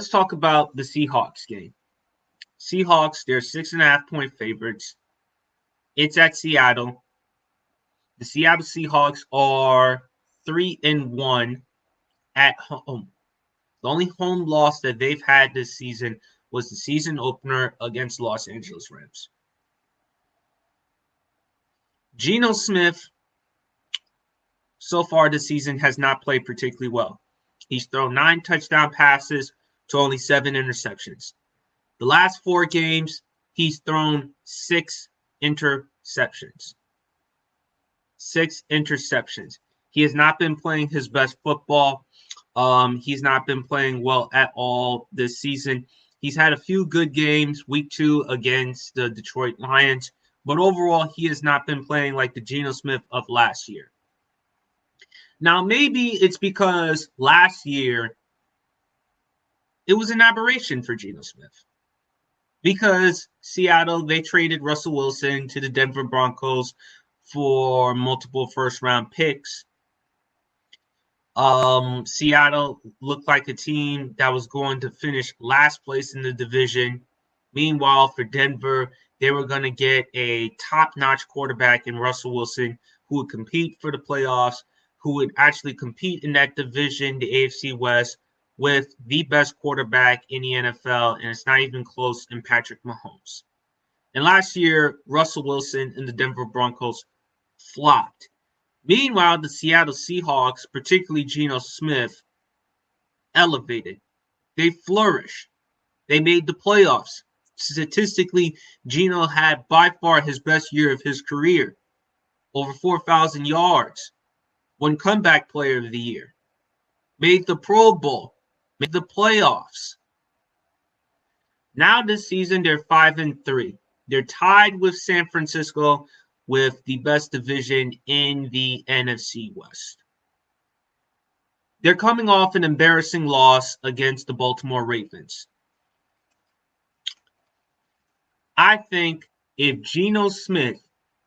let's talk about the Seahawks game. Seahawks, they're 6.5-point favorites. It's at Seattle. The Seattle Seahawks are 3-1 at home. The only home loss that they've had this season was the season opener against Los Angeles Rams. Geno Smith, so far this season, has not played particularly well. He's thrown 9 touchdown passes to only 7 interceptions. The last 4 games, he's thrown 6 interceptions. 6 interceptions. He has not been playing his best football. He's not been playing well at all this season. He's had a few good games, week 2 against the Detroit Lions, but overall, he has not been playing like the Geno Smith of last year. Now, maybe it's because last year, it was an aberration for Geno Smith. Because Seattle, they traded Russell Wilson to the Denver Broncos for multiple first-round picks. Seattle looked like a team that was going to finish last place in the division. Meanwhile, for Denver, they were going to get a top-notch quarterback in Russell Wilson who would compete for the playoffs, who would actually compete in that division, the AFC West, with the best quarterback in the NFL, and it's not even close in Patrick Mahomes. And last year, Russell Wilson and the Denver Broncos flopped. Meanwhile, the Seattle Seahawks, particularly Geno Smith, elevated. They flourished. They made the playoffs. Statistically, Geno had by far his best year of his career. Over 4,000 yards. Won comeback player of the year. Made the Pro Bowl. Made the playoffs. Now this season, they're 5-3. They're tied with San Francisco with the best division in the NFC West. They're coming off an embarrassing loss against the Baltimore Ravens. I think if Geno Smith,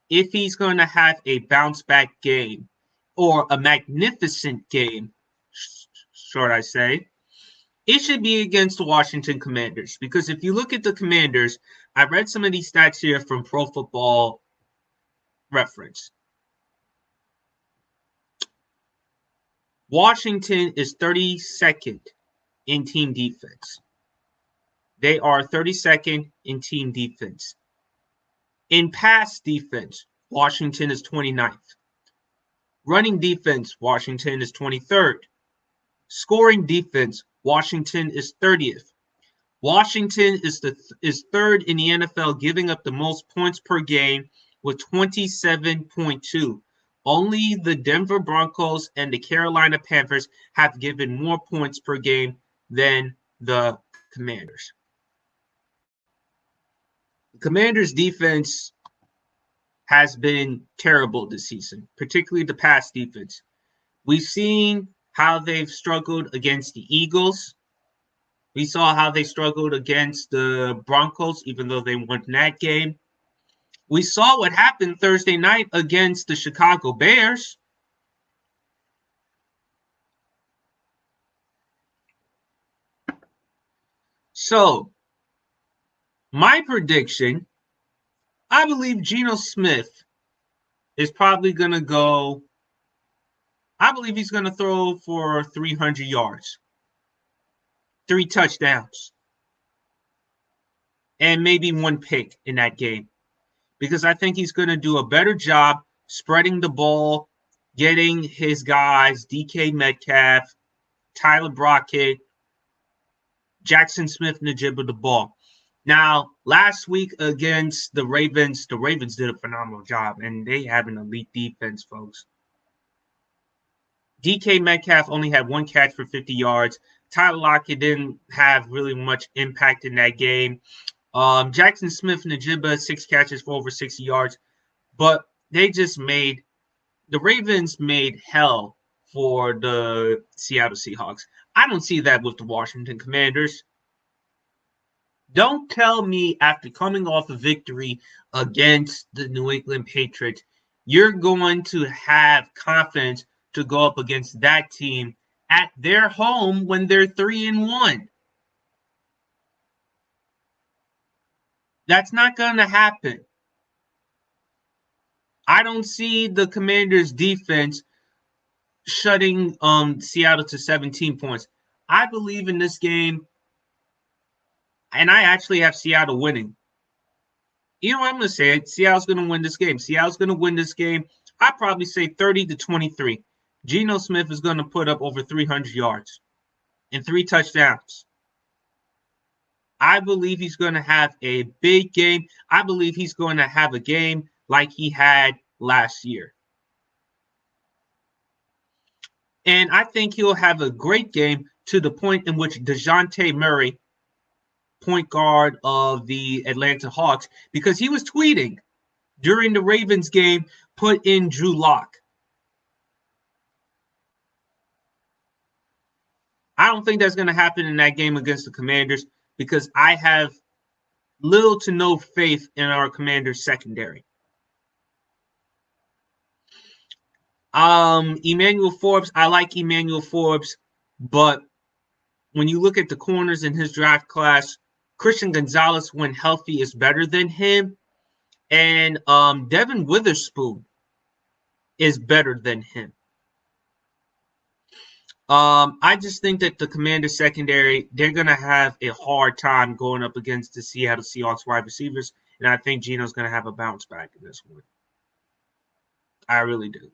if he's going to have a bounce-back game, or a magnificent game, should I say, it should be against the Washington Commanders. Because if you look at the Commanders, I read some of these stats here from Pro Football Reference. Washington is 32nd in team defense. They are 32nd in team defense. In pass defense, Washington is 29th. Running defense, Washington is 23rd. Scoring defense, Washington is 30th. Washington is third in the NFL, giving up the most points per game with 27.2. Only the Denver Broncos and the Carolina Panthers have given more points per game than the Commanders. The Commanders' defense has been terrible this season, particularly the pass defense. We've seen how they've struggled against the Eagles. We saw how they struggled against the Broncos, even though they won that game. We saw what happened Thursday night against the Chicago Bears. So, my prediction, I believe Geno Smith is probably going to go, I believe he's going to throw for 300 yards, 3 touchdowns, and maybe 1 pick in that game. Because I think he's going to do a better job spreading the ball, getting his guys, DK Metcalf, Tyler Brockett, Jackson Smith-Njigba the ball. Now, last week against the Ravens did a phenomenal job, and they have an elite defense, folks. DK Metcalf only had 1 catch for 50 yards. Tyler Lockett didn't have really much impact in that game. Jackson Smith-Njigba, 6 catches for over 60 yards. But the Ravens made hell for the Seattle Seahawks. I don't see that with the Washington Commanders. Don't tell me after coming off a victory against the New England Patriots, you're going to have confidence to go up against that team at their home when they're 3-1. That's not going to happen. I don't see the Commanders' defense shutting Seattle to 17 points. I believe in this game, and I actually have Seattle winning. You know what I'm going to say? Seattle's going to win this game. Seattle's going to win this game. I'd probably say 30-23. Geno Smith is going to put up over 300 yards and 3 touchdowns. I believe he's going to have a big game. I believe he's going to have a game like he had last year. And I think he'll have a great game to the point in which DeJounte Murray, point guard of the Atlanta Hawks, because he was tweeting during the Ravens game, put in Drew Lock. I don't think that's going to happen in that game against the Commanders because I have little to no faith in our Commanders secondary. Emmanuel Forbes, I like Emmanuel Forbes, but when you look at the corners in his draft class, Christian Gonzalez, when healthy, is better than him, and Devin Witherspoon is better than him. I just think that the Commanders secondary, they're going to have a hard time going up against the Seattle Seahawks wide receivers, and I think Geno's going to have a bounce back in this one. I really do.